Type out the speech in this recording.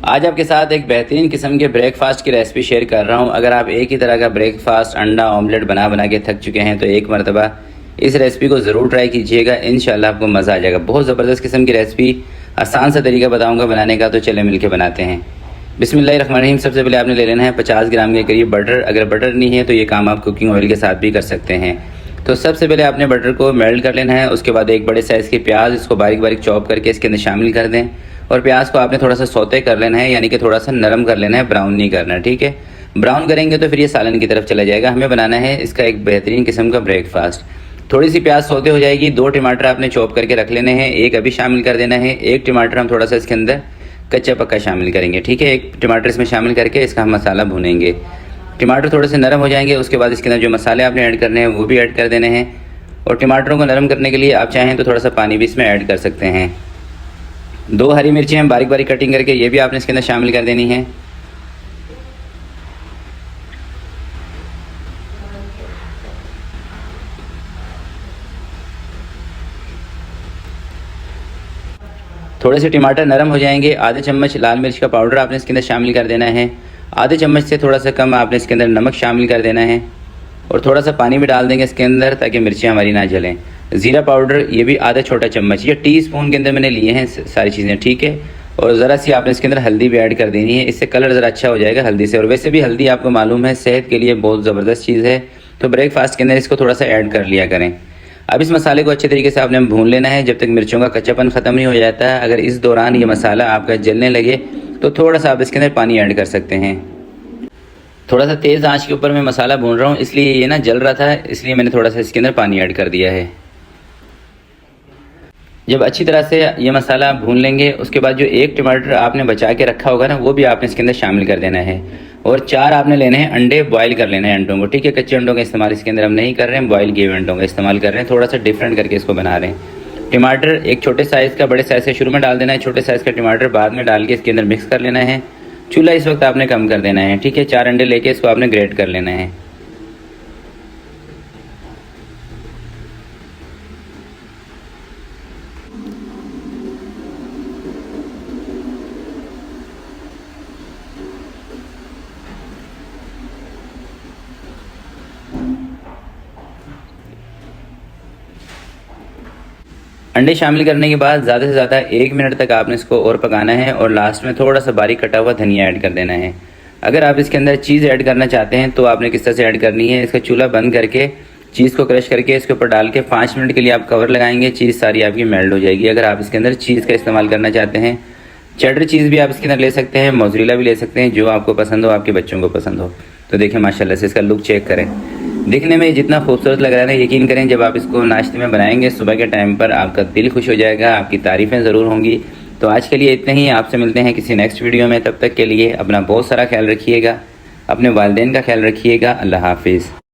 आज आपके साथ एक बेहतरीन किस्म के ब्रेकफास्ट की रेसिपी शेयर कर रहा हूं। अगर आप एक ही तरह का ब्रेकफास्ट अंडा ऑमलेट बना बना के थक चुके हैं तो एक मरतबा इस रेसिपी को ज़रूर ट्राई कीजिएगा। इंशाल्लाह आपको मज़ा आ जाएगा। बहुत ज़बरदस्त किस्म की रेसिपी, आसान सा तरीका बताऊंगा बनाने का, तो चले मिलके बनाते हैं। बिस्मिल्लाहिर्रहमानिर्रहीम। सबसे पहले आपने ले लेना है 50 ग्राम के करीब बटर। अगर बटर नहीं है तो ये काम आप कुकिंग ऑयल के साथ भी कर सकते हैं। तो सबसे पहले आपने बटर को मेल्ट कर लेना है। उसके बाद एक बड़े साइज़ के प्याज, इसको बारीक बारीक चॉप करके इसके अंदर शामिल कर दें और प्याज को आपने थोड़ा सा सौते कर लेना है, यानी कि थोड़ा सा नरम कर लेना है, ब्राउन नहीं करना। ठीक है, ब्राउन करेंगे तो फिर ये सालन की तरफ चला जाएगा। हमें बनाना है इसका एक बेहतरीन किस्म का ब्रेकफास्ट। थोड़ी सी प्याज सौते हो जाएगी। 2 टमाटर आपने चॉप करके रख लेने हैं, एक अभी शामिल कर देना है। एक टमाटर हम थोड़ा सा इसके अंदर कच्चा पक्का शामिल करेंगे। ठीक है, एक टमाटर इसमें शामिल करके इसका हम मसाला भूनेंगे। टमाटर थोड़े से नरम हो जाएंगे, उसके बाद इसके अंदर जो मसाले आपने ऐड करने हैं वो भी ऐड कर देने हैं। और टमाटरों को नरम करने के लिए आप चाहें तो थोड़ा सा पानी भी इसमें ऐड कर सकते हैं। 2 हरी मिर्ची हैं बारीक बारीक कटिंग करके, ये भी आपने इसके अंदर शामिल कर देनी है। थोड़े से टमाटर नरम हो जाएंगे। आधे चम्मच लाल मिर्च का पाउडर आपने इसके अंदर शामिल कर देना है। आधे चम्मच से थोड़ा सा कम आपने इसके अंदर नमक शामिल कर देना है और थोड़ा सा पानी भी डाल देंगे इसके अंदर ताकि मिर्चें हमारी ना जलें। ज़ीरा पाउडर ये भी आधा छोटा चम्मच, ये टीस्पून के अंदर मैंने लिए हैं सारी चीज़ें। ठीक है, और ज़रा सी आपने इसके अंदर हल्दी भी ऐड कर देनी है, इससे कलर ज़रा अच्छा हो जाएगा हल्दी से। और वैसे भी हल्दी आपको मालूम है सेहत के लिए बहुत ज़बरदस्त चीज़ है, तो ब्रेकफास्ट के अंदर इसको थोड़ा सा ऐड कर लिया करें। अब इस मसाले को अच्छे तरीके से आपने भून लेना है जब तक मिर्चों का कच्चापन ख़त्म नहीं हो जाता है। अगर इस दौरान ये मसाला आपका जलने लगे तो थोड़ा सा आप इसके अंदर पानी ऐड कर सकते हैं। थोड़ा सा तेज़ आंच के ऊपर मैं मसाला भून रहा हूँ, इसलिए ये ना जल रहा था, इसलिए मैंने थोड़ा सा इसके अंदर पानी ऐड कर दिया है। जब अच्छी तरह से ये मसाला भून लेंगे उसके बाद जो एक टमाटर आपने बचा के रखा होगा ना वो भी आपने इसके अंदर शामिल कर देना है। और 4 आपने लेने हैं अंडे, बॉईल कर लेने हैं अंडों को। ठीक है, कच्चे अंडों का इस्तेमाल इसके अंदर हम नहीं कर रहे हैं, बॉईल किए हुए अंडों का इस्तेमाल कर रहे हैं। थोड़ा सा डिफरेंट करके इसको बना रहे हैं। टमाटर एक छोटे साइज़ का बड़े साइज़ का शुरू में डाल देना है, छोटे साइज़ का टमाटर बाद में डाल के इसके अंदर मिक्स कर लेना है। चूल्हा इस वक्त आपने कम कर देना है। ठीक है, 4 अंडे लेके इसको आपने ग्रेट कर लेना है। अंडे शामिल करने के बाद ज़्यादा से ज़्यादा 1 मिनट तक आपने इसको और पकाना है और लास्ट में थोड़ा सा बारीक कटा हुआ धनिया ऐड कर देना है। अगर आप इसके अंदर चीज़ ऐड करना चाहते हैं तो आपने किस तरह से ऐड करनी है, इसका चूल्हा बंद करके चीज़ को क्रश करके इसके ऊपर डाल के 5 मिनट के लिए आप कवर लगाएंगे। चीज़ सारी आपकी मेल्ट हो जाएगी। अगर आप इसके अंदर चीज़ का इस्तेमाल करना चाहते हैं, चेडर चीज़ भी आप इसके अंदर ले सकते हैं, मोज़रेला भी ले सकते हैं, जो आपको पसंद हो, आपके बच्चों को पसंद हो। तो देखिए माशाल्लाह से इसका लुक चेक करें, दिखने में जितना खूबसूरत लग रहा है ना, यकीन करें जब आप इसको नाश्ते में बनाएंगे सुबह के टाइम पर आपका दिल खुश हो जाएगा, आपकी तारीफ़ें ज़रूर होंगी। तो आज के लिए इतना ही, आपसे मिलते हैं किसी नेक्स्ट वीडियो में। तब तक के लिए अपना बहुत सारा ख्याल रखिएगा, अपने वालिदैन का ख्याल रखिएगा। अल्लाह हाफिज़।